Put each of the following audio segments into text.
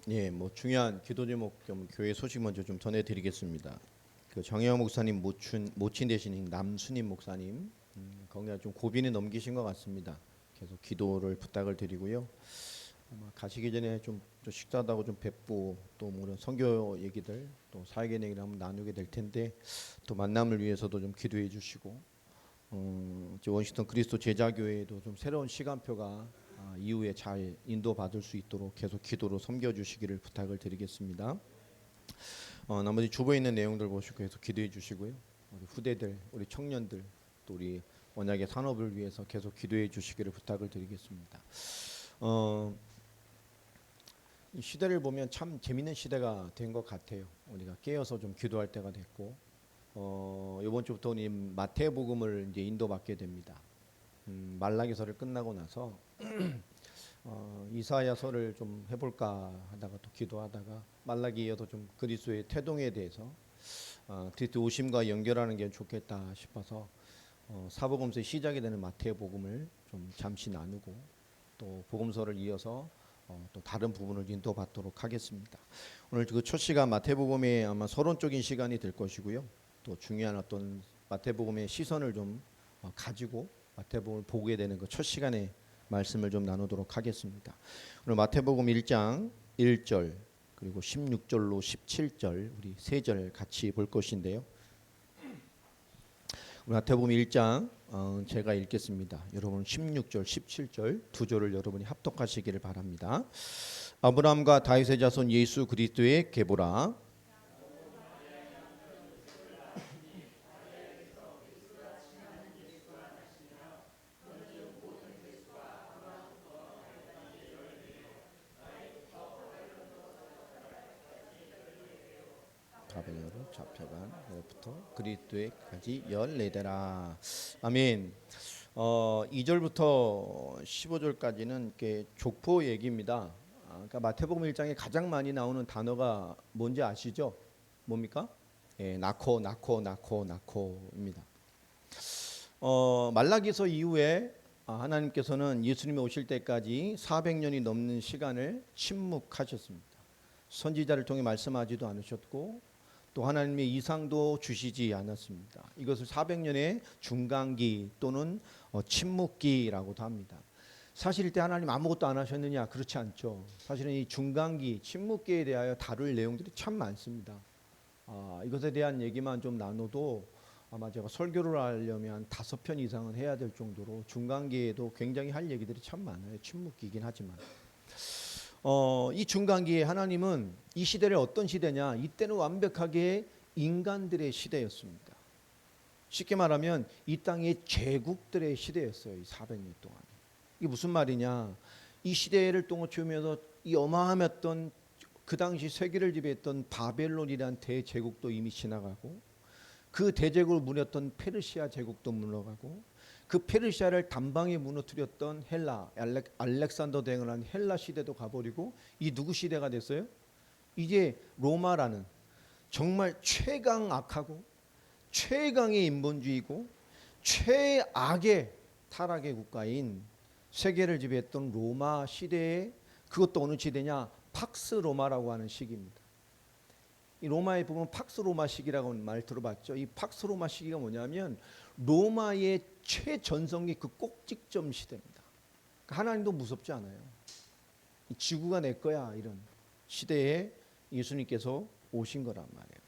예, 뭐 중요한 기도 제목 겸 교회 소식 먼저 좀 전해드리겠습니다. 그 정혜영 목사님 모친 대신인 남순임 목사님 건강 좀 고비는 넘기신 것 같습니다. 계속 기도를 부탁을 드리고요. 아마 가시기 전에 좀 식사하다고 좀 뵙고 또 뭐 선교 얘기들 또 사역의 얘기를 한번 나누게 될 텐데 또 만남을 위해서도 좀 기도해 주시고 워싱턴 그리스도 제자교회에도 좀 새로운 시간표가 이후에 잘 인도받을 수 있도록 계속 기도로 섬겨주시기를 부탁을 드리겠습니다. 나머지 주보에 있는 내용들 보시고 계속 기도해 주시고요. 우리 후대들, 우리 청년들, 또 우리 언약의 산업을 위해서 계속 기도해 주시기를 부탁을 드리겠습니다. 이 시대를 보면 참 재밌는 시대가 된 것 같아요. 우리가 깨어서 좀 기도할 때가 됐고 이번 주부터 우리 마태복음을 이제 인도받게 됩니다. 말라기서를 끝나고 나서 이사야서를 좀 해볼까 하다가 또 기도하다가 말라기 이어서 좀 그리스도의 태동에 대해서 그리스도 오심과 연결하는 게 좋겠다 싶어서 사복음서의 시작이 되는 마태복음을 좀 잠시 나누고 또 복음서를 이어서 또 다른 부분을 인도받도록 하겠습니다. 오늘 그 첫 시간 마태복음의 아마 서론적인 시간이 될 것이고요. 또 중요한 어떤 마태복음의 시선을 좀 가지고 마태복음을 보게 되는 그 첫 시간에 말씀을 좀 나누도록 하겠습니다. 오늘 마태복음 1장 1절 그리고 16절로 17절 우리 세 절 같이 볼 것인데요. 마태복음 1장 제가 읽겠습니다. 여러분 16절 17절 두 절을 여러분이 합독하시기를 바랍니다. 아브라함과 다윗의 자손 예수 그리스도의 계보라. 바벨론으로 잡혀간 해부터 그리스도에까지 14대라. 아멘. 2절부터 15절까지는 이렇게 족보 얘기입니다. 그러니까 마태복음 1장에 가장 많이 나오는 단어가 뭔지 아시죠? 뭡니까? 예, 나코입니다. 말라기서 이후에 하나님께서는 예수님이 오실 때까지 400년이 넘는 시간을 침묵하셨습니다. 선지자를 통해 말씀하지도 않으셨고 또 하나님의 이상도 주시지 않았습니다. 이것을 400년의 중간기 또는 침묵기라고도 합니다. 사실 이때 하나님 아무것도 안 하셨느냐? 그렇지 않죠. 사실은 이 중간기, 침묵기에 대하여 다룰 내용들이 참 많습니다. 이것에 대한 얘기만 좀 나눠도 아마 제가 설교를 하려면 5편 이상은 해야 될 정도로 중간기에도 굉장히 할 얘기들이 참 많아요. 침묵기이긴 하지만. 이 중간기에 하나님은 이 시대를 어떤 시대냐? 이때는 완벽하게 인간들의 시대였습니다. 쉽게 말하면 이 땅의 제국들의 시대였어요. 이 400년 동안. 이게 무슨 말이냐? 이 시대를 동어치우면서 이 어마어마했던 그 당시 세계를 지배했던 바벨론이라는 대제국도 이미 지나가고 그 대제국을 무녔던 페르시아 제국도 물러가고 그 페르시아를 단방에 무너뜨렸던 헬라, 알렉산더 대행을 한 헬라 시대도 가버리고 이 누구 시대가 됐어요? 이제 로마라는 정말 최강 악하고 최강의 인본주의고 최악의 타락의 국가인 세계를 지배했던 로마 시대에 그것도 어느 시대냐? 팍스 로마라고 하는 시기입니다. 이 로마에 보면 팍스 로마 시기라고 말 들어봤죠. 이 팍스 로마 시기가 뭐냐면 로마의 최전성기 그 꼭지점 시대입니다. 하나님도 무섭지 않아요. 이 지구가 내 거야 이런 시대에 예수님께서 오신 거란 말이에요.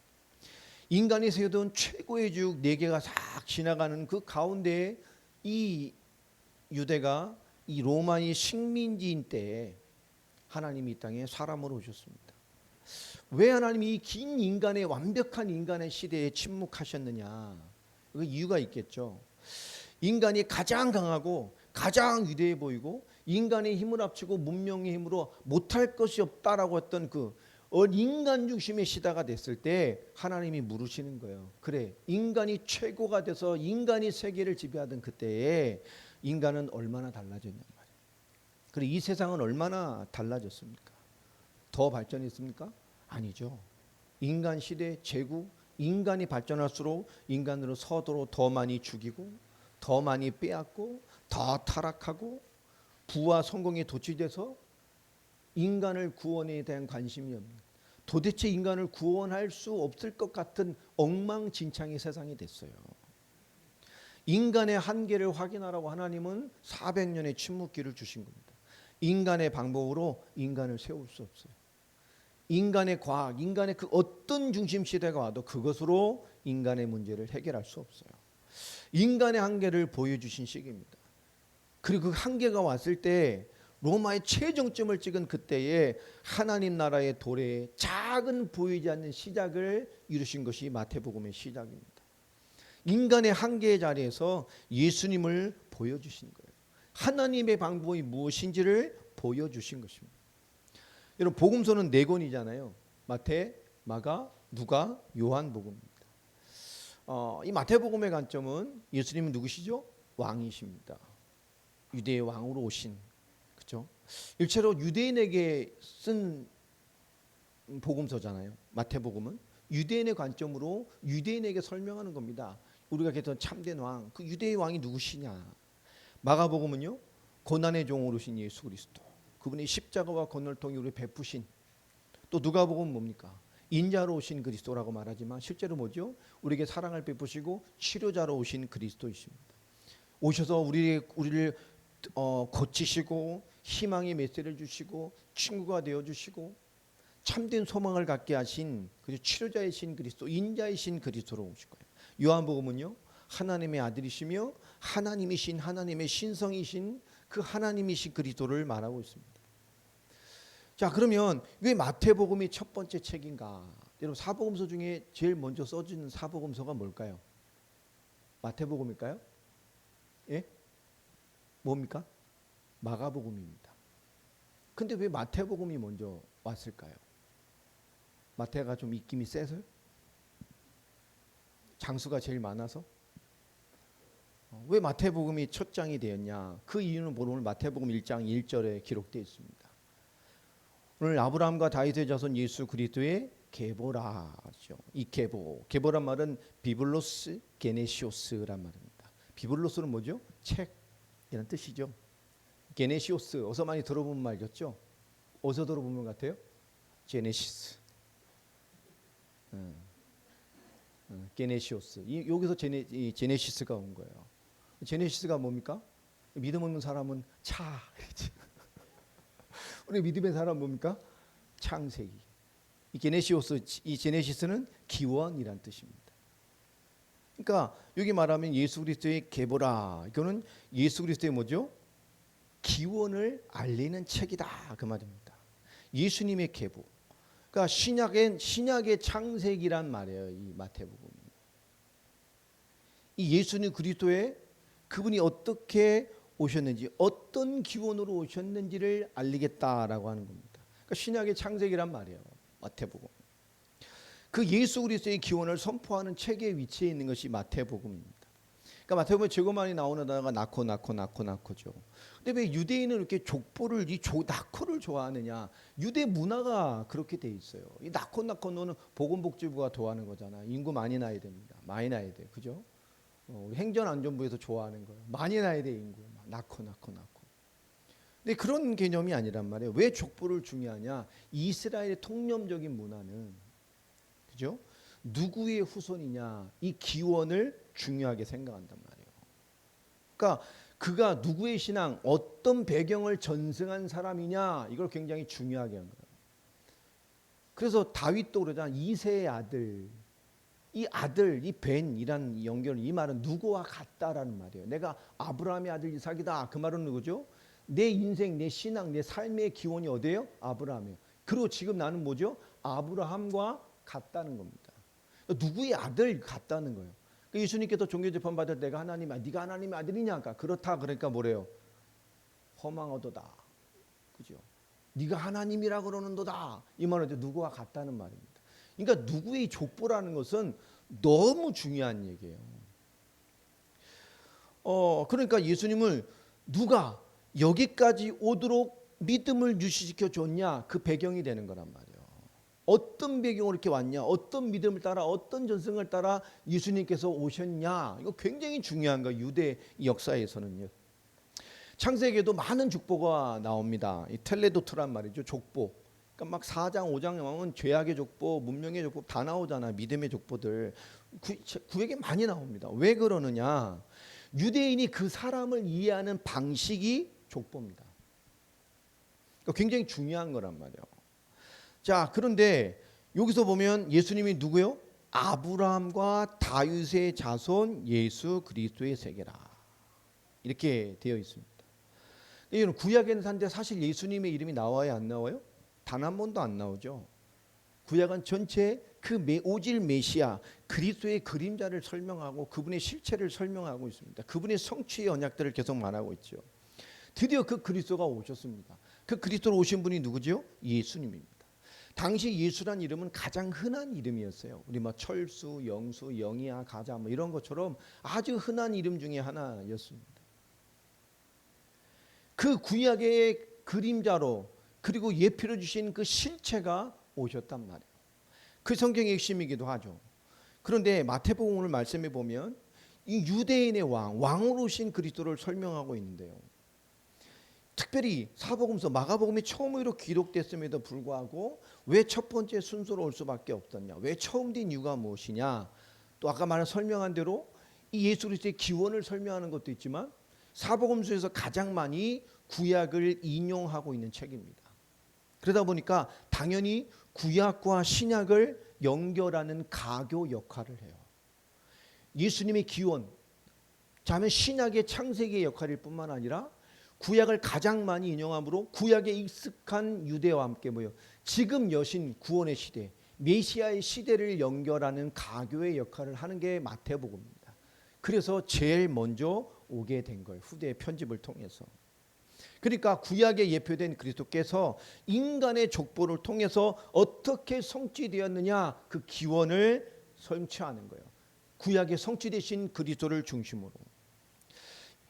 인간이 세우던 최고의 지국 4개가 싹 지나가는 그 가운데에 이 유대가 이 로마의 식민지인 때에 하나님이 이 땅에 사람으로 오셨습니다. 왜 하나님이 이 긴 인간의 완벽한 인간의 시대에 침묵하셨느냐? 그 이유가 있겠죠. 인간이 가장 강하고 가장 위대해 보이고 인간의 힘을 합치고 문명의 힘으로 못할 것이 없다라고 했던 그 인간 중심의 시대가 됐을 때 하나님이 물으시는 거예요. 그래, 인간이 최고가 돼서 인간이 세계를 지배하던 그때에 인간은 얼마나 달라졌냐 말이에요. 그래, 이 세상은 얼마나 달라졌습니까? 더 발전했습니까? 아니죠. 인간 시대 제국, 인간이 발전할수록 인간으로 서로 더 많이 죽이고 더 많이 빼앗고 더 타락하고 부와 성공에 도취돼서 인간을 구원에 대한 관심이 없는, 도대체 인간을 구원할 수 없을 것 같은 엉망진창의 세상이 됐어요. 인간의 한계를 확인하라고 하나님은 400년의 침묵기를 주신 겁니다. 인간의 방법으로 인간을 세울 수 없어요. 인간의 과학, 인간의 그 어떤 중심 시대가 와도 그것으로 인간의 문제를 해결할 수 없어요. 인간의 한계를 보여주신 시기입니다. 그리고 그 한계가 왔을 때 로마의 최정점을 찍은 그때에 하나님 나라의 도래에 작은 보이지 않는 시작을 이루신 것이 마태복음의 시작입니다. 인간의 한계의 자리에서 예수님을 보여주신 거예요. 하나님의 방법이 무엇인지를 보여주신 것입니다. 여러분, 복음서는 4권이잖아요. 마태, 마가, 누가, 요한복음입니다. 이 마태복음의 관점은 예수님은 누구시죠? 왕이십니다. 유대의 왕으로 오신, 그렇죠? 일체로 유대인에게 쓴 복음서잖아요. 마태복음은 유대인의 관점으로 유대인에게 설명하는 겁니다. 우리가 계속 참된 왕, 그 유대의 왕이 누구시냐. 마가복음은요, 고난의 종으로 오신 예수 그리스도, 그분이 십자가와 권능을 통해 우리 베푸신. 또 누가복음은 뭡니까? 인자로 오신 그리스도라고 말하지만 실제로 뭐죠? 우리에게 사랑을 베푸시고 치료자로 오신 그리스도이십니다. 오셔서 우리를 고치시고 희망의 메시지를 주시고 친구가 되어주시고 참된 소망을 갖게 하신 치료자이신 그리스도, 인자이신 그리스도로 오실 거예요. 요한복음은요, 하나님의 아들이시며 하나님이신, 하나님의 신성이신 그 하나님이신 그리스도를 말하고 있습니다. 자, 그러면 왜 마태복음이 첫 번째 책인가? 여러분, 사복음서 중에 제일 먼저 써진 사복음서가 뭘까요? 마태복음일까요? 예? 뭡니까? 마가복음입니다. 근데 왜 마태복음이 먼저 왔을까요? 마태가 좀 입김이 세서요? 장수가 제일 많아서? 왜 마태복음이 첫 장이 되었냐? 그 이유는 오늘 마태복음 1장 1절에 기록되어 있습니다. 오늘 아브라함과 다윗의 자손 예수 그리스도의 계보라죠. 이 계보란 말은 비블로스 게네시오스란 말입니다. 비블로스는 뭐죠? 책이라는 뜻이죠. 게네시오스, 어서 많이 들어본 말이었죠. 어디서 들어본 것 같아요? 제네시스. 게네시오스. 여기서 제네시스가 온 거예요. 제네시스가 뭡니까? 믿음 없는 사람은 차. 우리 믿음의 사람 뭡니까? 창세기. 이 제네시스는 기원이란 뜻입니다. 그러니까 여기 말하면 예수 그리스도의 계보라. 이거는 예수 그리스도의 뭐죠? 기원을 알리는 책이다, 그 말입니다. 예수님의 계보. 그러니까 신약의 창세기란 말이에요. 이 마태복음. 이 예수님 그리스도의 그분이 어떻게 오셨는지, 어떤 기원으로 오셨는지를 알리겠다라고 하는 겁니다. 그러니까 신약의 창세기란 말이에요. 마태복음. 그 예수 그리스도의 기원을 선포하는 책의 위치에 있는 것이 마태복음입니다. 그러니까 마태복음에 제일 많이 나오는 단어가 낳고죠. 근데 왜 유대인은 이렇게 족보를 낳고를 좋아하느냐? 유대 문화가 그렇게 돼 있어요. 이 낳고는 보건복지부가 도와하는 거잖아. 인구 많이 낳아야 됩니다. 많이 낳아야 돼, 그죠? 우리 행정안전부에서 좋아하는 거예요. 많이 낳아야 돼, 인구. 낳고. 근데 그런 개념이 아니란 말이에요. 왜 족보를 중요하냐? 이스라엘의 통념적인 문화는, 그죠? 누구의 후손이냐, 이 기원을 중요하게 생각한단 말이에요. 그러니까 그가 누구의 신앙, 어떤 배경을 전승한 사람이냐, 이걸 굉장히 중요하게 한 거예요. 그래서 다윗도 그러잖아. 이새의 아들. 이 아들, 이 벤이란 연결, 이 말은 누구와 같다라는 말이에요. 내가 아브라함의 아들 이삭이다. 그 말은 누구죠? 내 인생, 내 신앙, 내 삶의 기원이 어디예요? 아브라함이에요. 그리고 지금 나는 뭐죠? 아브라함과 같다는 겁니다. 누구의 아들 같다는 거예요. 예수님께서 종교재판 받을 때가 하나님, 네가 하나님의 아들이냐? 그렇다. 그러니까 뭐래요? 허망하도다. 그죠? 네가 하나님이라 그러는도다. 이 말은 누구와 같다는 말입니다. 그러니까 누구의 족보라는 것은 너무 중요한 얘기예요. 그러니까 예수님을 누가 여기까지 오도록 믿음을 유지시켜 줬냐? 그 배경이 되는 거란 말이에요. 어떤 배경으로 이렇게 왔냐? 어떤 믿음을 따라, 어떤 전승을 따라 예수님께서 오셨냐? 이거 굉장히 중요한 거예요. 유대 역사에서는요. 창세기에도 많은 족보가 나옵니다. 이 텔레도트란 말이죠. 족보. 그러니까 막 4장, 5장 나오면 죄악의 족보, 문명의 족보 다 나오잖아. 믿음의 족보들. 구약에 많이 나옵니다. 왜 그러느냐? 유대인이 그 사람을 이해하는 방식이 족보입니다. 그러니까 굉장히 중요한 거란 말이에요. 자, 그런데 여기서 보면 예수님이 누구요? 아브라함과 다윗의 자손 예수 그리스도의 세계라. 이렇게 되어 있습니다. 이건 구약에는 산데 사실 예수님의 이름이 나와요, 안 나와요? 단 한 번도 안 나오죠. 구약은 전체 그 오질 메시아 그리스도의 그림자를 설명하고 그분의 실체를 설명하고 있습니다. 그분의 성취의 언약들을 계속 말하고 있죠. 드디어 그 그리스도가 오셨습니다. 그 그리스도로 오신 분이 누구죠? 예수님입니다. 당시 예수란 이름은 가장 흔한 이름이었어요. 우리 뭐 철수, 영수, 영이야, 가자 뭐 이런 것처럼 아주 흔한 이름 중에 하나였습니다. 그 구약의 그림자로 그리고 예표로 주신 그 실체가 오셨단 말이에요. 그 성경의 핵심이기도 하죠. 그런데 마태복음을 말씀해 보면 이 유대인의 왕으로 오신 그리스도를 설명하고 있는데요. 특별히 사복음서 마가복음이 처음으로 기록됐음에도 불구하고 왜 첫 번째 순서로 올 수밖에 없었냐? 왜 처음 된 이유가 무엇이냐? 또 아까 설명한 대로 이 예수 그리스도의 기원을 설명하는 것도 있지만 사복음서에서 가장 많이 구약을 인용하고 있는 책입니다. 그러다 보니까 당연히 구약과 신약을 연결하는 가교 역할을 해요. 예수님의 기원, 자면 신약의 창세기의 역할일 뿐만 아니라 구약을 가장 많이 인용함으로 구약에 익숙한 유대와 함께 모여 지금 여신 구원의 시대, 메시아의 시대를 연결하는 가교의 역할을 하는 게 마태복음입니다. 그래서 제일 먼저 오게 된 거예요. 후대의 편집을 통해서. 그러니까 구약에 예표된 그리스도께서 인간의 족보를 통해서 어떻게 성취되었느냐 그 기원을 성취하는 거예요. 구약에 성취되신 그리스도를 중심으로.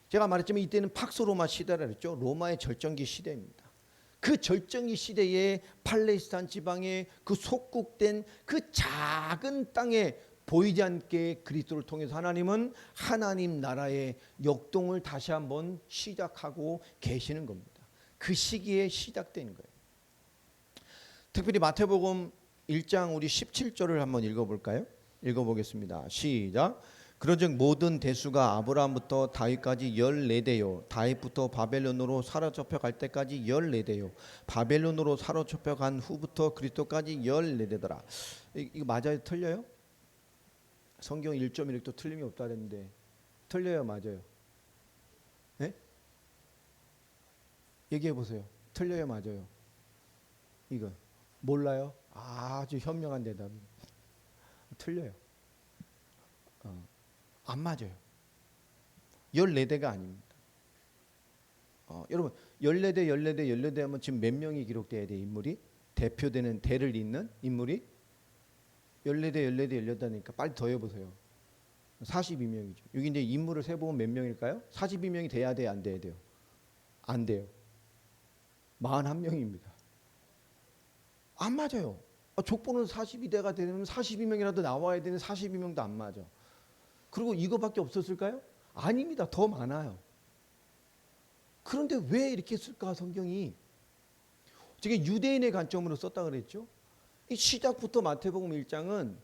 제가 말했지만 이때는 팍스 로마 시대라 그랬죠. 로마의 절정기 시대입니다. 그 절정기 시대에 팔레스타인 지방의 그 속국된 그 작은 땅에 보이지 않게 그리스도를 통해서 하나님은 하나님 나라의 역동을 다시 한번 시작하고 계시는 겁니다. 그 시기에 시작된 거예요. 특별히 마태복음 1장 우리 17절을 한번 읽어볼까요? 읽어보겠습니다. 시작. 그런즉 모든 대수가 아브라함부터 다윗까지 14대요. 다윗부터 바벨론으로 사로잡혀 갈 때까지 14대요. 바벨론으로 사로잡혀 간 후부터 그리스도까지 14대더라. 이거 맞아요? 틀려요? 성경 1.1도 틀림이 없다 그랬는데 틀려요? 맞아요? 네? 얘기해 보세요. 틀려요? 맞아요? 이거 몰라요? 아주 현명한 대답이 틀려요. 안 맞아요. 14대가 아닙니다. 여러분 14대 하면 지금 몇 명이 기록돼야 돼? 인물이 대표되는 대를 잇는 인물이 14대니까 빨리 더해보세요. 42명이죠. 여기 이제 인물을 세보면 몇 명일까요? 42명이 돼야 돼요? 안 돼야 돼요? 안 돼요. 41명입니다. 안 맞아요. 족보는 42대가 되면 42명이라도 나와야 되는 42명도 안 맞아. 그리고 이거밖에 없었을까요? 아닙니다. 더 많아요. 그런데 왜 이렇게 쓸까 성경이? 지금 유대인의 관점으로 썼다 그랬죠. 이 시작부터 마태복음 1장은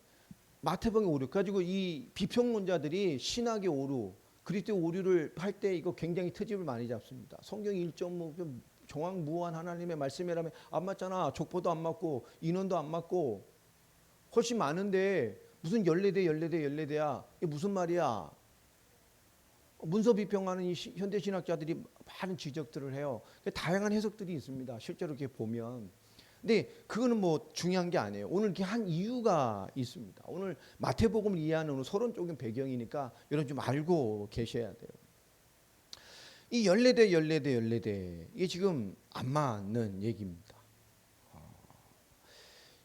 마태복음 오류 가지고 이 비평론자들이 신학의 오류, 그리스도의 오류를 할 때 이거 굉장히 트집을 많이 잡습니다. 성경이 1.5 정황무한 하나님의 말씀이라면 안 맞잖아. 족보도 안 맞고 인원도 안 맞고 훨씬 많은데 무슨 14대야. 이게 무슨 말이야? 문서 비평하는 이 현대 신학자들이 많은 지적들을 해요. 다양한 해석들이 있습니다. 실제로 이렇게 보면. 근데 그거는 뭐 중요한 게 아니에요. 오늘 이렇게 한 이유가 있습니다. 오늘 마태복음을 이해하는 서론적인 배경이니까 여러분 좀 알고 계셔야 돼요. 이 14대 이게 지금 안 맞는 얘기입니다.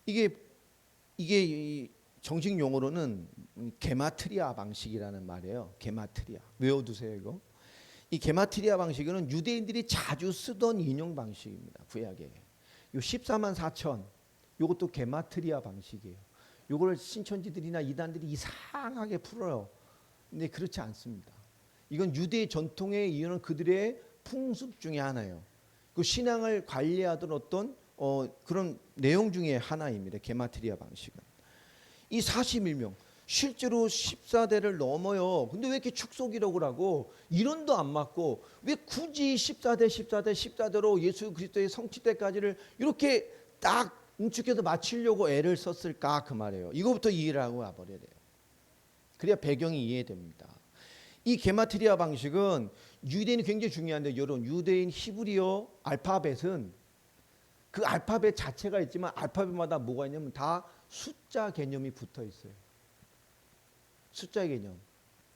이게 정식 용어로는 게마트리아 방식이라는 말이에요. 게마트리아. 외워두세요 이거. 이 게마트리아 방식은 유대인들이 자주 쓰던 인용 방식입니다. 구약에. 요 14만 4천 요것도 게마트리아 방식이에요. 요걸 신천지들이나 이단들이 이상하게 풀어요. 근데 그렇지 않습니다. 이건 유대 전통의 이유는 그들의 풍습 중에 하나예요. 그 신앙을 관리하던 어떤 그런 내용 중에 하나입니다. 게마트리아 방식은. 이 41명 실제로 14대를 넘어요. 근데 왜 이렇게 축소기록을 하고 이론도 안 맞고 왜 굳이 14대로 예수 그리스도의 성취 때까지를 이렇게 딱 응축해서 맞추려고 애를 썼을까 그 말이에요. 이거부터 이해를 하고 와버려야 돼요. 그래야 배경이 이해됩니다. 이 게마트리아 방식은 유대인이 굉장히 중요한데 여러분 유대인 히브리어 알파벳은 그 알파벳 자체가 있지만 알파벳마다 뭐가 있냐면 다 숫자 개념이 붙어 있어요. 숫자 개념.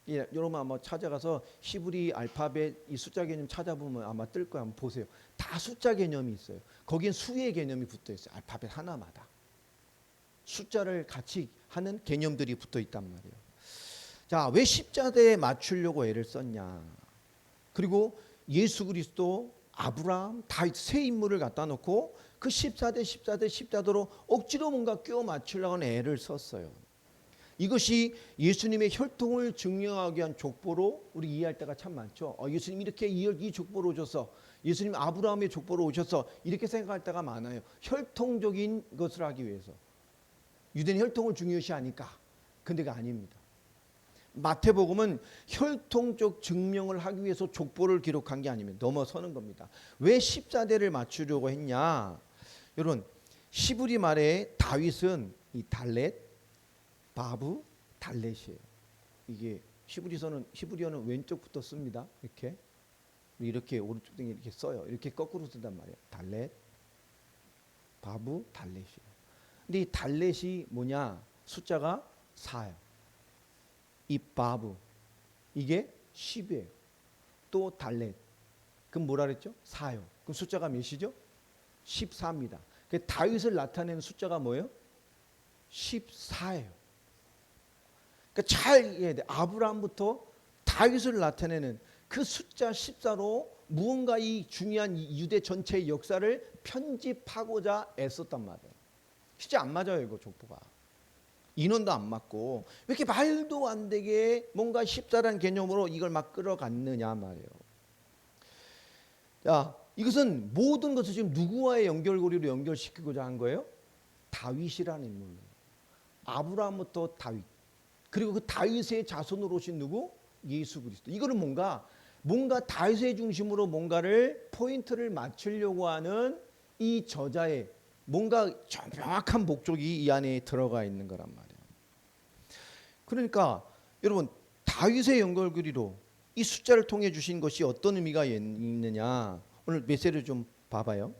여러분 아마 찾아가서 히브리 알파벳 이 숫자 개념 찾아보면 아마 뜰 거예요. 한번 보세요. 다 숫자 개념이 있어요. 거기엔 수의 개념이 붙어 있어요. 알파벳 하나마다. 숫자를 같이 하는 개념들이 붙어 있단 말이에요. 자, 왜 십자대에 맞추려고 애를 썼냐. 그리고 예수 그리스도, 아브라함, 다윗 세 인물을 갖다 놓고 그 14대로 억지로 뭔가 끼워 맞추려고 하는 애를 썼어요. 이것이 예수님의 혈통을 증명하기 위한 족보로 우리 이해할 때가 참 많죠. 예수님 이렇게 이 족보로 오셔서 예수님 아브라함의 족보로 오셔서 이렇게 생각할 때가 많아요. 혈통적인 것을 하기 위해서. 유대인 혈통을 중요시하니까. 근데 그게 아닙니다. 마태복음은 혈통적 증명을 하기 위해서 족보를 기록한 게 아니면 넘어서는 겁니다. 왜 14대를 맞추려고 했냐? 여러분 히브리 말에 다윗은 이 달렛, 바브, 달렛이에요. 이게 히브리어는 왼쪽부터 씁니다. 이렇게 오른쪽 등에 이렇게 써요. 이렇게 거꾸로 쓴단 말이에요. 달렛, 바브, 달렛이에요. 근데 이 달렛이 뭐냐? 숫자가 4예요. 이 바브 이게 10이에요. 또 달렛 그럼 뭐라 그랬죠? 4요. 그럼 숫자가 몇이죠? 14입니다. 다윗을 나타내는 숫자가 뭐예요? 14예요. 그러니까 잘 이해해야 돼. 아브라함부터 다윗을 나타내는 그 숫자 14로 무언가 이 중요한 유대 전체의 역사를 편집하고자 애썼단 말이에요. 진짜 안 맞아요, 이거 족보가. 인원도 안 맞고 왜 이렇게 말도 안 되게 뭔가 14라는 개념으로 이걸 막 끌어갔느냐 말이에요. 자, 이것은 모든 것을 지금 누구와의 연결고리로 연결시키고자 한 거예요? 다윗이라는 인물로. 아브라함부터 다윗. 그리고 그 다윗의 자손으로 오신 누구? 예수 그리스도. 이거는 뭔가 다윗의 중심으로 뭔가를 포인트를 맞추려고 하는 이 저자의 뭔가 명확한 목적이 이 안에 들어가 있는 거란 말이에요. 그러니까 여러분 다윗의 연결고리로 이 숫자를 통해 주신 것이 어떤 의미가 있느냐. 오늘 메시지를 좀 봐봐요.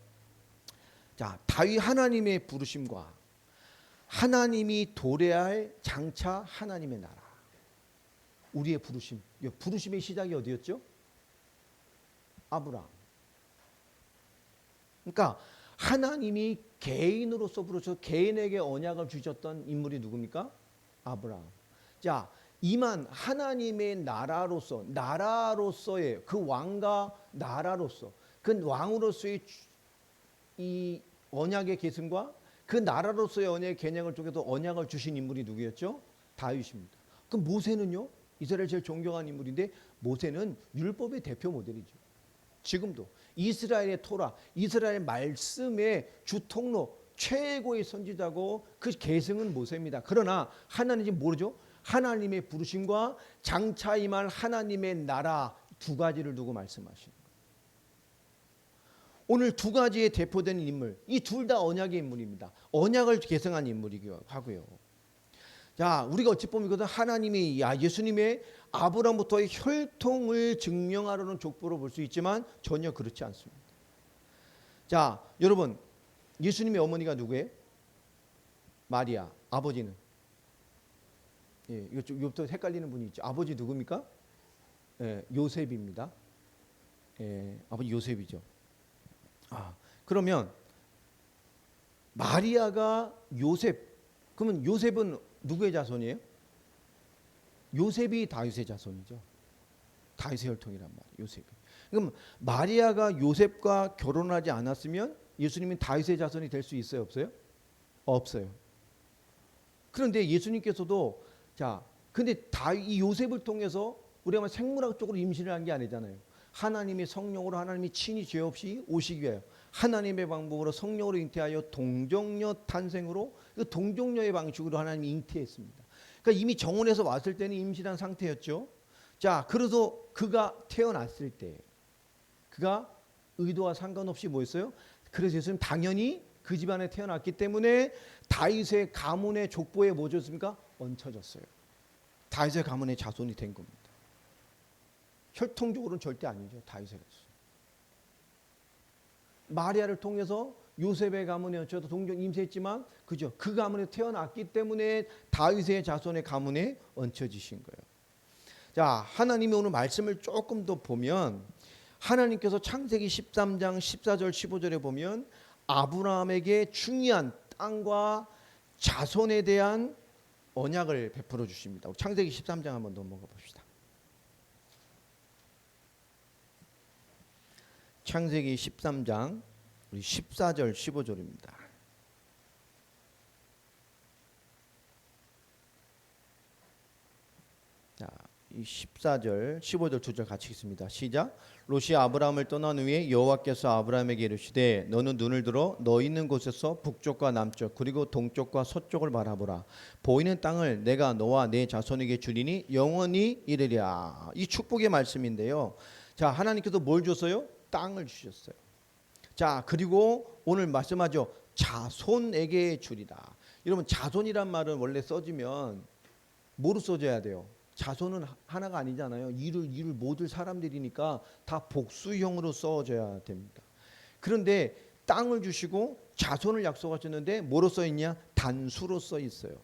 자, 다윗 하나님의 부르심과 하나님이 도래할 장차 하나님의 나라. 우리의 부르심. 부르심의 시작이 어디였죠? 아브라함. 그러니까 하나님이 개인으로서 부르셔서 개인에게 언약을 주셨던 인물이 누굽니까? 아브라함. 자, 이만 하나님의 나라로서의 그 왕과 나라로서 그 왕으로서의 이 언약의 계승과 그 나라로서의 언약의 개념을 통해서 언약을 주신 인물이 누구였죠? 다윗입니다. 그럼 모세는요? 이스라엘 제일 존경한 인물인데 모세는 율법의 대표 모델이죠. 지금도 이스라엘의 토라, 이스라엘 말씀의 주통로 최고의 선지자고 그 계승은 모세입니다. 그러나 하나님이 모르죠? 하나님의 부르심과 장차 임할 하나님의 나라 두 가지를 두고 말씀하시는 거예요. 오늘 두 가지의 대표되는 인물, 이 둘 다 언약의 인물입니다. 언약을 계승한 인물이기도 하고요. 자, 우리가 어찌 보면 이것은 하나님이 예수님의 아브라함부터의 혈통을 증명하려는 족보로 볼 수 있지만 전혀 그렇지 않습니다. 자, 여러분 예수님의 어머니가 누구예요? 마리아. 아버지는? 이것부터 헷갈리는 분이 있죠. 아버지 누굽니까? 요셉입니다. 아버지 요셉이죠. 그러면 마리아가 요셉, 그러면 요셉은 누구의 자손이에요? 요셉이 다윗의 자손이죠. 다윗의 혈통이란 말이에요. 요셉이. 그럼 마리아가 요셉과 결혼하지 않았으면 예수님은 다윗의 자손이 될 수 있어요? 없어요? 없어요. 그런데 예수님께서도 자, 근데 이 요셉을 통해서 우리가 생물학적으로 임신을 한 게 아니잖아요. 하나님이 성령으로 하나님이 친히 죄 없이 오시기 위하여 하나님의 방법으로 성령으로 잉태하여 동정녀 탄생으로 그 동정녀의 방식으로 하나님이 잉태했습니다. 그러니까 이미 정원에서 왔을 때는 임신한 상태였죠. 자, 그래서 그가 태어났을 때 그가 의도와 상관없이 뭐였어요? 그래서 예수님 당연히 그 집안에 태어났기 때문에 다윗의 가문의 족보에 뭐 줬습니까? 얹혀졌어요. 다윗의 가문의 자손이 된 겁니다. 혈통적으로는 절대 아니죠. 다윗의 자손. 마리아를 통해서 요셉의 가문에 얹혀서 동정 임세했지만 그죠? 그 가문에 태어났기 때문에 다윗의 자손의 가문에 얹혀지신 거예요. 자, 하나님이 오늘 말씀을 조금 더 보면 하나님께서 창세기 13장 14절 15절에 보면 아브라함에게 중요한 땅과 자손에 대한 언약을 베풀어 주십니다. 창세기 13장 한번 넘어가 봅시다. 창세기 13장 우리 14절 15절입니다. 자, 이 14절 15절 두 절 같이 읽습니다. 시작. 롯이 아브라함을 떠난 후에 여호와께서 아브라함에게 이르시되 너는 눈을 들어 너 있는 곳에서 북쪽과 남쪽 그리고 동쪽과 서쪽을 바라보라. 보이는 땅을 내가 너와 내 자손에게 주리니 영원히 이르리라. 이 축복의 말씀인데요. 자, 하나님께서 뭘 줬어요? 땅을 주셨어요. 자, 그리고 오늘 말씀하죠. 자손에게 주리라. 여러분, 자손이란 말은 원래 써지면 뭐로 써져야 돼요? 자손은 하나가 아니잖아요. 이를 모들 사람들이니까 다 복수형으로 써져야 됩니다. 그런데 땅을 주시고 자손을 약속하셨는데 뭐로 써 있냐? 단수로 써 있어요.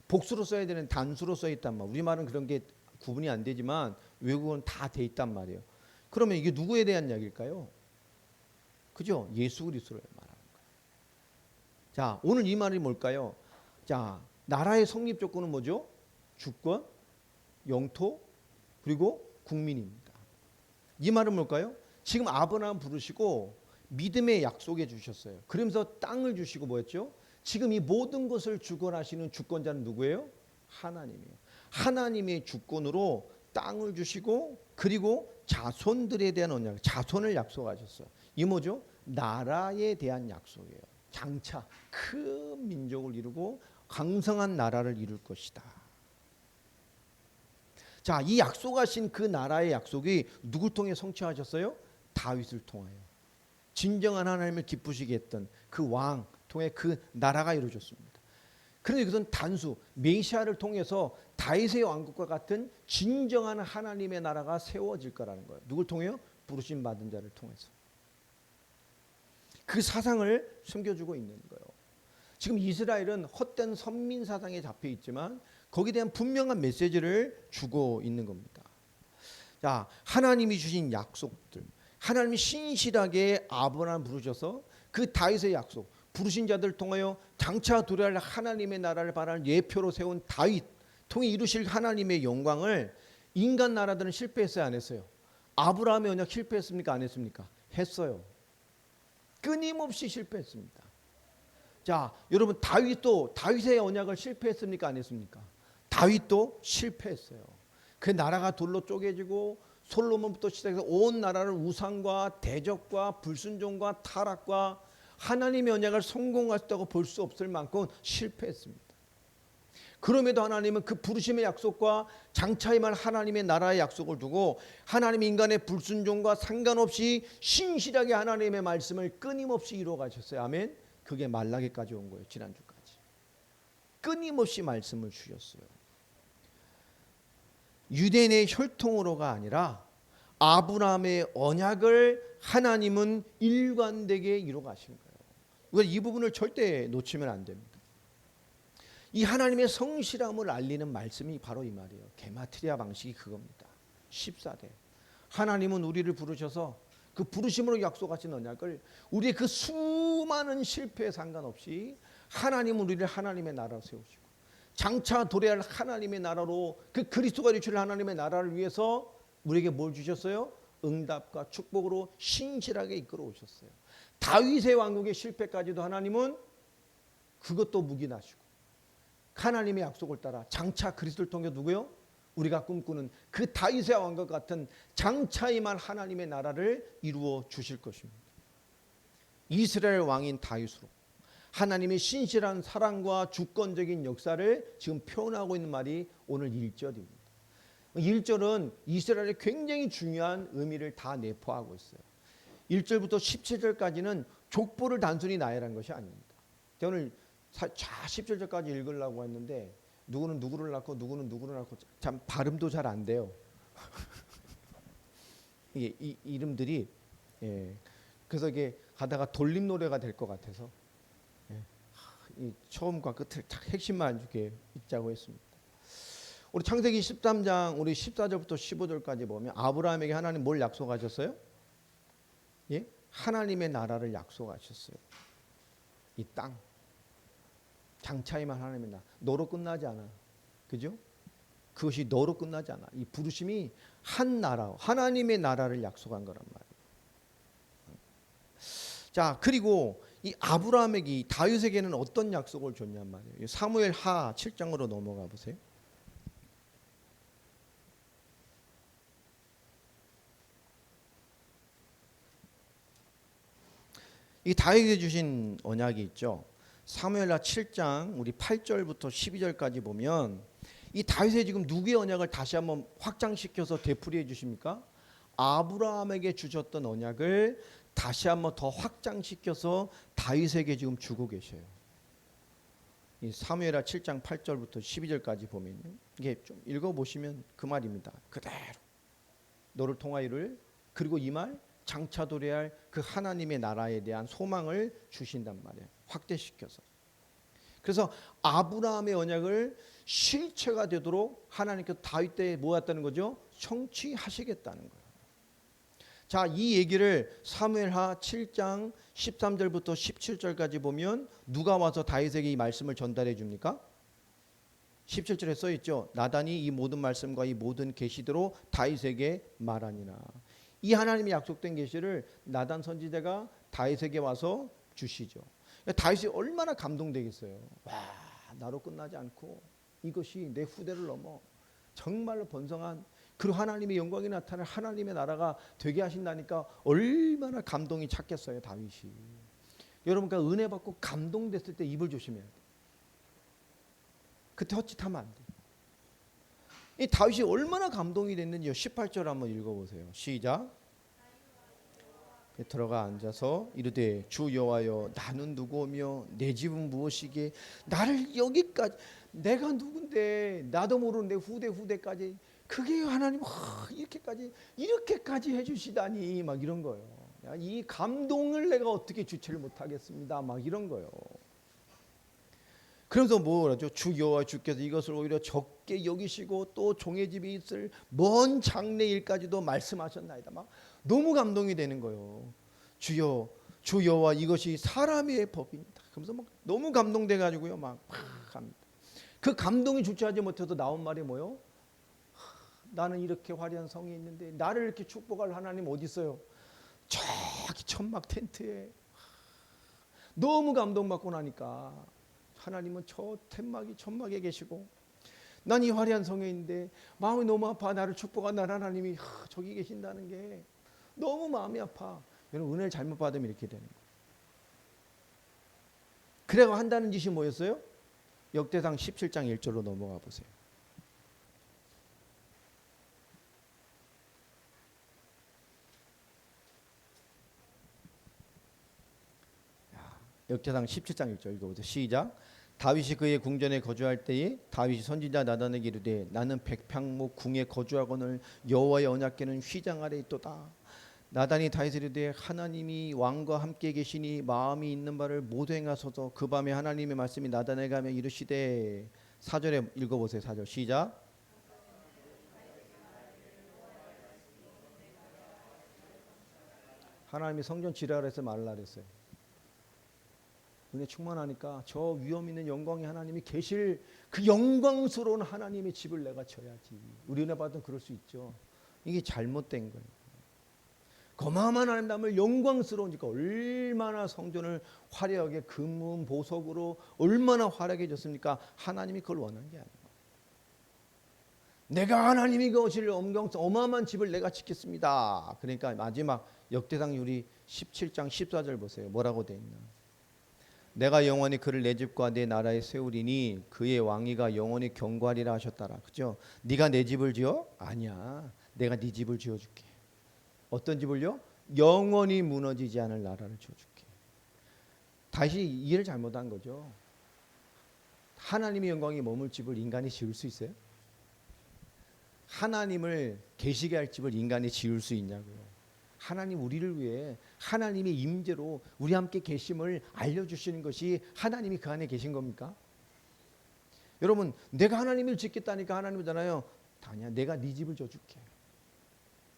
복수로 써야 되는 단수로 써 있단 말이에요. 우리말은 그런 게 구분이 안 되지만 외국어는 다 돼 있단 말이에요. 그러면 이게 누구에 대한 이야기일까요? 그죠? 예수 그리스도를 말하는 거예요. 자, 오늘 이 말이 뭘까요? 자, 나라의 성립 조건은 뭐죠? 주권, 영토, 그리고 국민입니다. 이 말은 뭘까요? 지금 아브라함 부르시고 믿음의 약속해 주셨어요. 그러면서 땅을 주시고 뭐였죠? 지금 이 모든 것을 주권하시는 주권자는 누구예요? 하나님이에요. 하나님의 주권으로 땅을 주시고 그리고 자손들에 대한 언약, 자손을 약속하셨어요. 이 뭐죠? 나라에 대한 약속이에요. 장차 큰 민족을 이루고 강성한 나라를 이룰 것이다. 자, 이 약속하신 그 나라의 약속이 누굴 통해 성취하셨어요? 다윗을 통하여. 진정한 하나님을 기쁘시게 했던 그 왕 통해 그 나라가 이루어졌습니다. 그런데 그것은 단수, 메시아를 통해서 다윗의 왕국과 같은 진정한 하나님의 나라가 세워질 거라는 거예요. 누굴 통해요? 부르심 받은 자를 통해서. 그 사상을 숨겨주고 있는 거예요. 지금 이스라엘은 헛된 선민 사상에 잡혀 있지만 거기에 대한 분명한 메시지를 주고 있는 겁니다. 자, 하나님이 주신 약속들, 하나님이 신실하게 아브라함 부르셔서 그 다윗의 약속, 부르신 자들 통하여 장차 도래할 하나님의 나라를 바라는 예표로 세운 다윗 통해 이루실 하나님의 영광을 인간 나라들은 실패했어요, 안 했어요? 아브라함의 언약 실패했습니까, 안 했습니까? 했어요. 끊임없이 실패했습니다. 자, 여러분, 다윗도 다윗의 언약을 실패했습니까, 안 했습니까? 다윗도 실패했어요. 그 나라가 돌로 쪼개지고 솔로몬부터 시작해서 온 나라를 우상과 대적과 불순종과 타락과 하나님의 언약을 성공하셨다고 볼 수 없을 만큼 실패했습니다. 그럼에도 하나님은 그 부르심의 약속과 장차 임할 하나님의 나라의 약속을 두고 하나님 인간의 불순종과 상관없이 신실하게 하나님의 말씀을 끊임없이 이루어 가셨어요. 아멘. 그게 말라기까지 온 거예요. 지난주까지. 끊임없이 말씀을 주셨어요. 유대인의 혈통으로가 아니라 아브라함의 언약을 하나님은 일관되게 이루어 가신 거예요. 우리가 이 부분을 절대 놓치면 안 됩니다. 이 하나님의 성실함을 알리는 말씀이 바로 이 말이에요. 게마트리아 방식이 그겁니다. 14대. 하나님은 우리를 부르셔서 그 부르심으로 약속하신 언약을 우리의 그 수많은 실패에 상관없이 하나님은 우리를 하나님의 나라로 세우시고 장차 도래할 하나님의 나라로 그 그리스도가 이루실 하나님의 나라를 위해서 우리에게 뭘 주셨어요? 응답과 축복으로 신실하게 이끌어 오셨어요. 다윗의 왕국의 실패까지도 하나님은 그것도 묵인하시고 하나님의 약속을 따라 장차 그리스도를 통해 누구요? 우리가 꿈꾸는 그 다윗의 왕과 같은 장차 임할 하나님의 나라를 이루어 주실 것입니다. 이스라엘 왕인 다윗으로 하나님의 신실한 사랑과 주권적인 역사를 지금 표현하고 있는 말이 오늘 1절입니다. 1절은 이스라엘의 굉장히 중요한 의미를 다 내포하고 있어요. 1절부터 17절까지는 족보를 단순히 나열한 것이 아닙니다. 오늘 17절까지 읽으려고 했는데 누구는 누구를 낳고 누구는 누구를 낳고 참 발음도 잘 안 돼요. 이게 이 이름들이 그래서 이게 하다가 돌림 노래가 될 것 같아서 이 처음과 끝을 딱 핵심만 이렇게 읽자고 했습니다. 우리 창세기 13장 우리 14절부터 15절까지 보면 아브라함에게 하나님 뭘 약속하셨어요? 예? 하나님의 나라를 약속하셨어요. 이 땅 장차이만 하나님의 나라 너로 끝나지 않아. 그죠? 그것이 너로 끝나지 않아. 이 부르심이 한 나라 하나님의 나라를 약속한 거란 말이에요. 자, 그리고 이 아브라함에게 다윗에게는 어떤 약속을 줬냔 말이에요. 사무엘 하 7장으로 넘어가 보세요. 이 다윗에게 주신 언약이 있죠. 사무엘하 7장 우리 8절부터 12절까지 보면 이 다윗의 지금 누구의 언약을 다시 한번 확장시켜서 되풀이해 주십니까? 아브라함에게 주셨던 언약을 다시 한번 더 확장시켜서 다윗에게 지금 주고 계셔요. 이 사무엘하 7장 8절부터 12절까지 보면요. 이게 좀 읽어보시면 그 말입니다. 그대로 너를 통하여를 그리고 이 말 장차 도래할 그 하나님의 나라에 대한 소망을 주신단 말이에요. 확대시켜서. 그래서 아브라함의 언약을 실체가 되도록 하나님께서 다윗 때에 모았다는 거죠. 성취하시겠다는 거예요. 자, 이 얘기를 사무엘하 7장 13절부터 17절까지 보면 누가 와서 다윗에게 이 말씀을 전달해 줍니까? 17절에 써 있죠. 나단이 이 모든 말씀과 이 모든 계시대로 다윗에게 말하니라. 이 하나님이 약속된 계시를 나단 선지자가 다윗에게 와서 주시죠. 다윗이 얼마나 감동되겠어요. 와, 나로 끝나지 않고 이것이 내 후대를 넘어 정말로 번성한 그 하나님의 영광이 나타날 하나님의 나라가 되게 하신다니까 얼마나 감동이 찼겠어요, 다윗이. 여러분, 그러니까 은혜 받고 감동됐을 때 입을 조심해야 돼. 그때 헛짓하면 안 돼. 이 다윗이 얼마나 감동이 됐는지요. 18절 한번 읽어보세요. 시작. 베드로가 앉아서 이르되 주 여호와여 나는 누구오며 내 집은 무엇이기에 나를 여기까지 내가 누군데 나도 모르는 내 후대까지 그게 하나님 이렇게까지 해주시다니 막 이런 거예요. 이 감동을 내가 어떻게 주체를 못하겠습니다. 막 이런 거예요. 그래서 뭐라죠? 주 여호와 주께서 이것을 오히려 적게 여기시고 또 종의 집에 있을 먼 장래 일까지도 말씀하셨나이다. 막 너무 감동이 되는 거예요. 주여, 주 여호와 이것이 사람의 법입니다. 그러면서 막 너무 감동돼 가지고요, 막 합니다. 그 감동이 주체하지 못해서 나온 말이 뭐요? 나는 이렇게 화려한 성이 있는데 나를 이렇게 축복할 하나님 어디 있어요? 저기 천막 텐트에. 너무 감동받고 나니까 하나님은 저 천막에 계시고 난 이 화려한 성에 있는데 마음이 너무 아파. 나를 축복한 날 하나님이 저기 계신다는 게 너무 마음이 아파. 여러분, 은혜를 잘못 받으면 이렇게 되는 거예요. 그래가 한다는 짓이 뭐였어요? 역대상 17장 1절로 넘어가 보세요. 역대상 17장 1절 읽어보세요. 시작. 다윗이 그의 궁전에 거주할 때에 다윗이 선지자 나단에게 이르되 나는 백향목 궁에 거주하거늘 여호와의 언약궤는 휘장 아래 있도다. 나단이 다윗에게 이르되 하나님이 왕과 함께 계시니 마음이 있는 바를 모두 행하소서. 그 밤에 하나님의 말씀이 나단에게 가며 이르시되 4절에 읽어보세요. 4절 시작. 하나님이 성전 지르라 해서 말라 그랬어요. 은혜 충만하니까 저 위엄 있는 영광의 하나님이 계실 그 영광스러운 하나님의 집을 내가 져야지. 우리 은혜 받으면 그럴 수 있죠. 이게 잘못된 거예요. 거마한 하나님 담을 영광스러우니까 얼마나 성전을 화려하게 금은 보석으로 얼마나 화려하게 졌습니까? 하나님이 그걸 원한 게 아니에요. 내가 하나님이 거실 어마어마한 집을 내가 짓겠습니다. 그러니까 마지막 역대상 우리 17장 14절 보세요. 뭐라고 돼 있나? 내가 영원히 그를 내 집과 내 나라에 세우리니 그의 왕위가 영원히 경고하리라 하셨더라. 그죠? 네가 내 집을 지어? 아니야. 내가 네 집을 지어줄게. 어떤 집을요? 영원히 무너지지 않을 나라를 지어줄게. 다시 이해를 잘못한 거죠. 하나님의 영광이 머물 집을 인간이 지을 수 있어요? 하나님을 계시게 할 집을 인간이 지을 수 있냐고요. 하나님 우리를 위해 하나님의 임재로 우리 함께 계심을 알려주시는 것이 하나님이 그 안에 계신 겁니까? 여러분, 내가 하나님을 짓겠다니까 하나님이잖아요. 아니야, 내가 네 집을 줘줄게.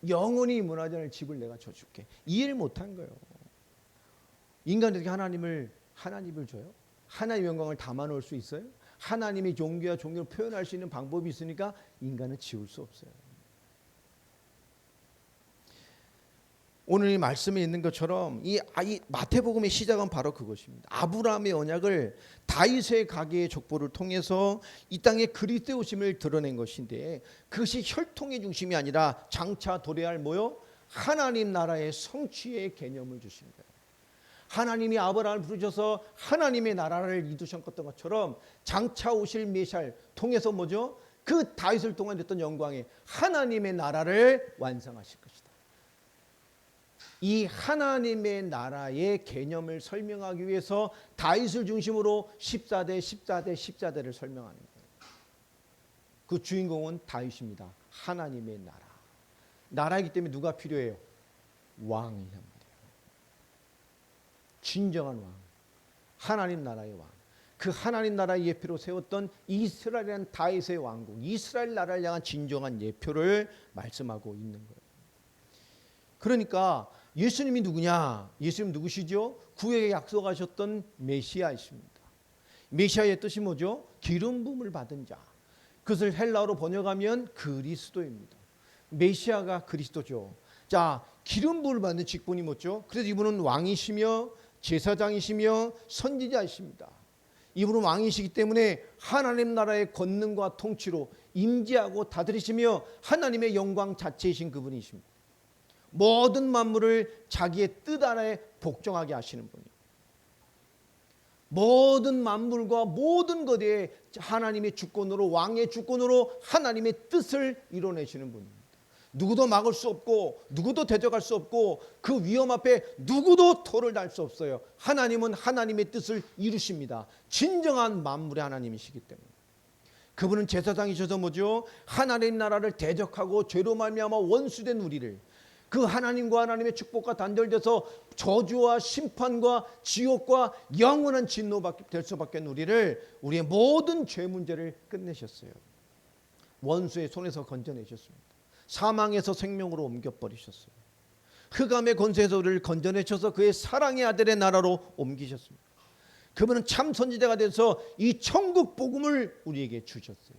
영원히 무너지지 않을 집을 내가 줘줄게. 이해를 못한 거예요. 인간에게 하나님을 줘요? 하나님의 영광을 담아놓을 수 있어요? 하나님의 종교와 종교를 표현할 수 있는 방법이 있으니까 인간은 지울 수 없어요. 오늘 이 말씀에 있는 것처럼 이 마태복음의 시작은 바로 그것입니다. 아브라함의 언약을 다윗의 가계의 족보를 통해서 이 땅에 그리스도의 오심을 드러낸 것인데, 그것이 혈통의 중심이 아니라 장차 도래할 뭐요? 하나님 나라의 성취의 개념을 주신 거예요. 하나님이 아브라함을 부르셔서 하나님의 나라를 이루셨던 것처럼 장차 오실 메시아를 통해서 뭐죠? 그 다윗을 통한 됐던 영광의 하나님의 나라를 완성하실 것이다. 이 하나님의 나라의 개념을 설명하기 위해서 다윗을 중심으로 14대를 설명하는 거예요. 그 주인공은 다윗입니다. 하나님의 나라이기 때문에 누가 필요해요? 왕이란 말이에요. 진정한 왕, 하나님 나라의 왕. 그 하나님 나라의 예표로 세웠던 이스라엘이라는 다윗의 왕국, 이스라엘 나라를 향한 진정한 예표를 말씀하고 있는 거예요. 그러니까 예수님이 누구냐? 예수님 누구시죠? 구약에 약속하셨던 메시아이십니다. 메시아의 뜻이 뭐죠? 기름 부음을 받은 자. 그것을 헬라어로 번역하면 그리스도입니다. 메시아가 그리스도죠. 자, 기름 부음을 받는 직분이 뭐죠? 그래서 이분은 왕이시며 제사장이시며 선지자이십니다. 이분은 왕이시기 때문에 하나님 나라의 권능과 통치로 임재하고 다스리시며 하나님의 영광 자체이신 그분이십니다. 모든 만물을 자기의 뜻 아래 복종하게 하시는 분이에요. 모든 만물과 모든 것에 하나님의 주권으로, 왕의 주권으로 하나님의 뜻을 이뤄내시는 분입니다. 누구도 막을 수 없고 누구도 대적할 수 없고 그 위험 앞에 누구도 토를 달 수 없어요. 하나님은 하나님의 뜻을 이루십니다. 진정한 만물의 하나님이시기 때문에. 그분은 제사장이셔서 뭐죠? 하나님 나라를 대적하고 죄로 말미암아 원수된 우리를, 그 하나님과 하나님의 축복과 단절돼서 저주와 심판과 지옥과 영원한 진노받게 될 수밖에 없는 우리를, 우리의 모든 죄 문제를 끝내셨어요. 원수의 손에서 건져내셨습니다. 사망에서 생명으로 옮겨버리셨어요. 흑암의 권세에서 우리를 건져내셔서 그의 사랑의 아들의 나라로 옮기셨습니다. 그분은 참 선지자가 돼서 이 천국 복음을 우리에게 주셨어요.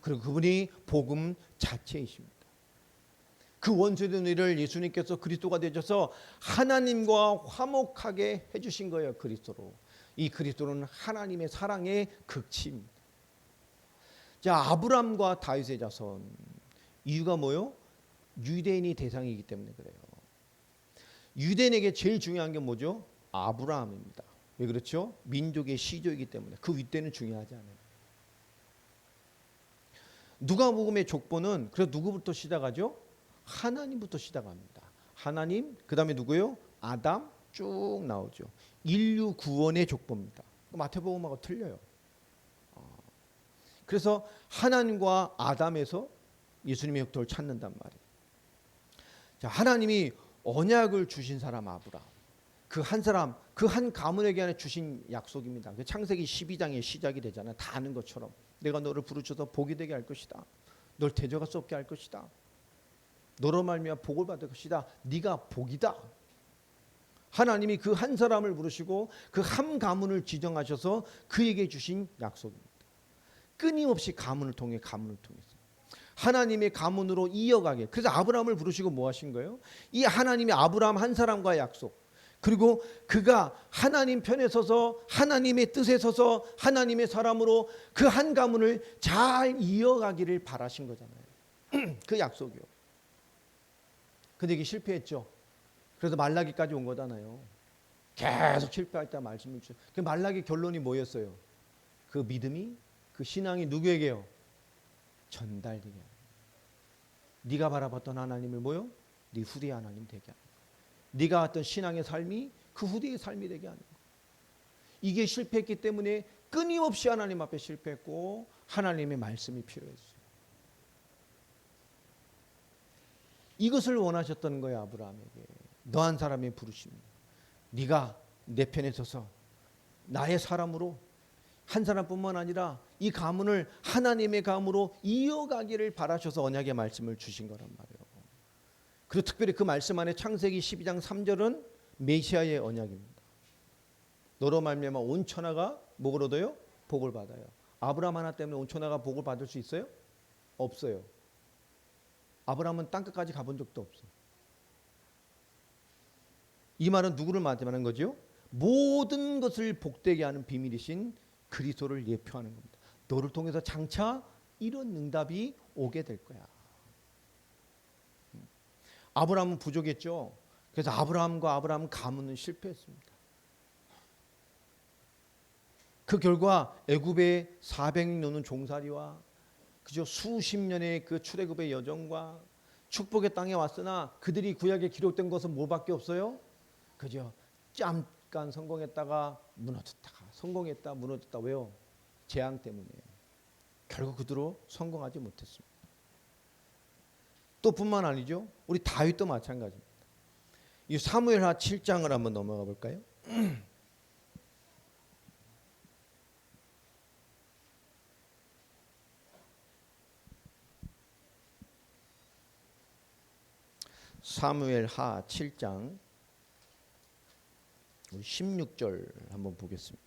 그리고 그분이 복음 자체이십니다. 그 원수된 우리를 예수님께서 그리스도가 되셔서 하나님과 화목하게 해주신 거예요. 그리스도로. 이 그리스도는 하나님의 사랑의 극치입니다. 자, 아브람과 다윗의 자손. 이유가 뭐요? 유대인이 대상이기 때문에 그래요. 유대인에게 제일 중요한 게 뭐죠? 아브라함입니다. 왜 그렇죠? 민족의 시조이기 때문에. 그 윗대는 중요하지 않아요. 누가복음의 족보는 그래서 누구부터 시작하죠? 하나님부터 시작합니다. 하나님, 그 다음에 누구요? 아담 쭉 나오죠. 인류 구원의 족보입니다. 마태복음하고 틀려요. 그래서 하나님과 아담에서 예수님의 혁도를 찾는단 말이에요. 자, 하나님이 언약을 주신 사람 아브라함, 그 한 사람, 그 한 가문에게 주신 약속입니다. 그 창세기 12장의 시작이 되잖아요. 다 아는 것처럼 내가 너를 부르셔서 복이 되게 할 것이다. 널 대적할 수 없게 할 것이다. 너로 말미암아 복을 받을 것이다. 네가 복이다. 하나님이 그 한 사람을 부르시고 그 한 가문을 지정하셔서 그에게 주신 약속입니다. 끊임없이 가문을 통해서 하나님의 가문으로 이어가게. 그래서 아브라함을 부르시고 뭐 하신 거예요? 이 하나님이 아브라함 한 사람과의 약속, 그리고 그가 하나님 편에 서서 하나님의 뜻에 서서 하나님의 사람으로 그 한 가문을 잘 이어가기를 바라신 거잖아요. 그 약속이요. 근데 이게 실패했죠. 그래서 말라기까지 온 거잖아요. 계속 실패할 때 말씀을 주셔. 그 말라기 결론이 뭐였어요? 그 믿음이, 그 신앙이 누구에게요? 전달되게 하는. 네가 바라봤던 하나님을 뭐요? 네 후대의 하나님 되게 하는. 네가 왔던 신앙의 삶이 그 후대의 삶이 되게 하는 거. 이게 실패했기 때문에 끊임없이 하나님 앞에 실패했고 하나님의 말씀이 필요했어요. 이것을 원하셨던 거예요. 아브라함에게. 너 한 사람의 부르심. 네가 내 편에 서서 나의 사람으로 한 사람뿐만 아니라 이 가문을 하나님의 가문으로 이어가기를 바라셔서 언약의 말씀을 주신 거란 말이에요. 그리고 특별히 그 말씀 안에 창세기 12장 3절은 메시아의 언약입니다. 너로 말미암아 온 천하가 복을 얻어요? 복을 받아요. 아브라함 하나 때문에 온 천하가 복을 받을 수 있어요? 없어요. 아브라함은 땅끝까지 가본 적도 없어요. 이 말은 누구를 말하는 거죠? 모든 것을 복되게 하는 비밀이신 그리스도를 예표하는 겁니다. 너를 통해서 장차 이런 응답이 오게 될 거야. 아브라함은 부족했죠. 그래서 아브라함과 아브라함 가문은 실패했습니다. 그 결과 애굽의 400년의 종살이와 그저 수십 년의 그 출애굽의 여정과 축복의 땅에 왔으나 그들이 구약에 기록된 것은 뭐밖에 없어요? 그저 잠깐 성공했다가 무너졌다가 성공했다 무너졌다. 왜요? 재앙 때문에. 결국 그대로 성공하지 못했습니다. 또 뿐만 아니죠. 우리 다윗도 마찬가지입니다. 이 사무엘하 7장을 한번 넘어가 볼까요? 사무엘하 7장 16절 한번 보겠습니다.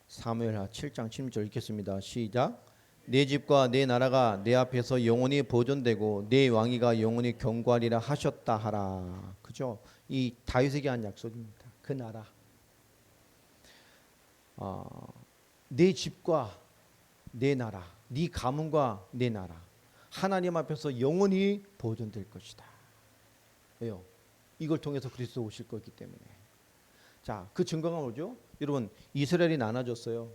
사무엘하 7장 16절 읽겠습니다. 시작. 내 집과 내 나라가 내 앞에서 영원히 보존되고 내 왕위가 영원히 경고하리라 하셨다 하라. 그죠? 이 다윗에게 한 약속입니다. 그 나라. 내 집과 내 나라, 네 가문과 내 나라. 하나님 앞에서 영원히 보존될 것이다. 왜요? 이걸 통해서 그리스도 오실 거기 때문에. 자, 그 증거가 뭐죠? 여러분, 이스라엘이 나눠졌어요.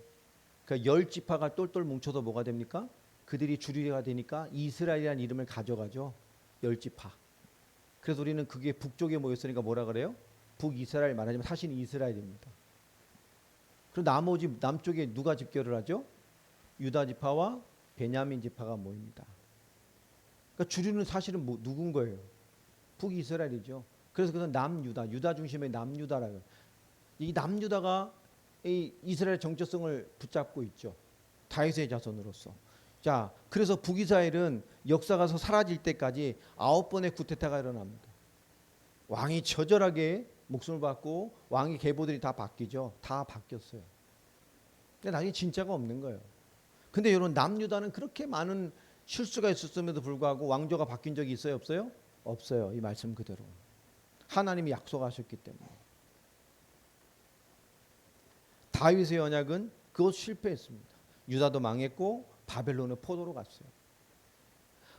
그러니까 10지파가 똘똘 뭉쳐서 뭐가 됩니까? 그들이 주류가 되니까 이스라엘이라는 이름을 가져가죠. 10지파. 그래서 우리는 그게 북쪽에 모였으니까 뭐라 그래요? 북이스라엘, 말하자면 사실 이스라엘입니다. 그리고 나머지 남쪽에 누가 집결을 하죠? 유다 지파와 베냐민 지파가 모입니다. 그러니까 주류는 사실은 누군 거예요? 북이스라엘이죠. 그래서 그건 남유다, 유다 중심의 남유다라고. 이 남유다가 이 이스라엘 정체성을 붙잡고 있죠. 다윗의 자손으로서. 자, 그래서 북이스라엘은 역사가 사라질 때까지 9번의 쿠데타가 일어납니다. 왕이 처절하게 목숨을 받고 왕의 계보들이 다 바뀌죠. 다 바뀌었어요. 근데 나중에 진짜가 없는 거예요. 근데 여러분, 남유다는 그렇게 많은 실수가 있었음에도 불구하고 왕조가 바뀐 적이 있어요? 없어요? 없어요. 이 말씀 그대로. 하나님이 약속하셨기 때문에. 다윗의 언약은 그것 실패했습니다. 유다도 망했고 바벨론의 포도로 갔어요.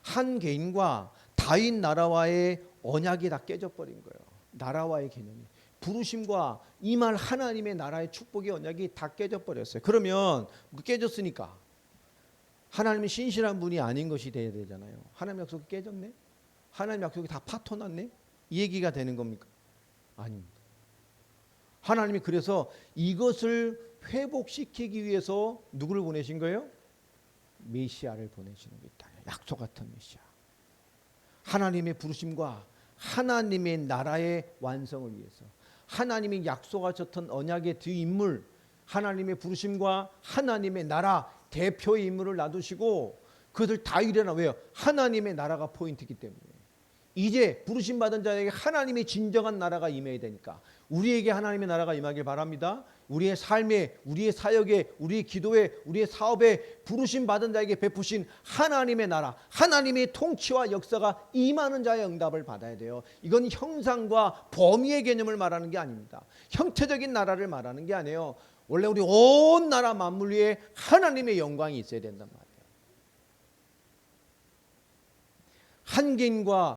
한 개인과 다윗 나라와의 언약이 다 깨져버린 거예요. 나라와의 개념이. 부르심과 이 말 하나님의 나라의 축복의 언약이 다 깨져버렸어요. 그러면 깨졌으니까 하나님이 신실한 분이 아닌 것이 돼야 되잖아요. 하나님 약속이 깨졌네? 하나님 약속이 다 파토났네? 이 얘기가 되는 겁니까? 아닙니다. 하나님이 그래서 이것을 회복시키기 위해서 누구를 보내신 거예요? 메시아를 보내시는 게 있다. 약속 같은 메시아. 하나님의 부르심과 하나님의 나라의 완성을 위해서 하나님이 약속하셨던 언약의 뒷인물, 하나님의 부르심과 하나님의 나라 대표의 인물을 놔두시고 그들 다 일어나. 왜요? 하나님의 나라가 포인트이기 때문에. 이제 부르심 받은 자에게 하나님의 진정한 나라가 임해야 되니까 우리에게 하나님의 나라가 임하길 바랍니다. 우리의 삶에, 우리의 사역에, 우리의 기도에, 우리의 사업에 부르심 받은 자에게 베푸신 하나님의 나라, 하나님의 통치와 역사가 임하는 자의 응답을 받아야 돼요. 이건 형상과 범위의 개념을 말하는 게 아닙니다. 형태적인 나라를 말하는 게 아니에요. 원래 우리 온 나라 만물 위에 하나님의 영광이 있어야 된단 말이에요. 한 개인과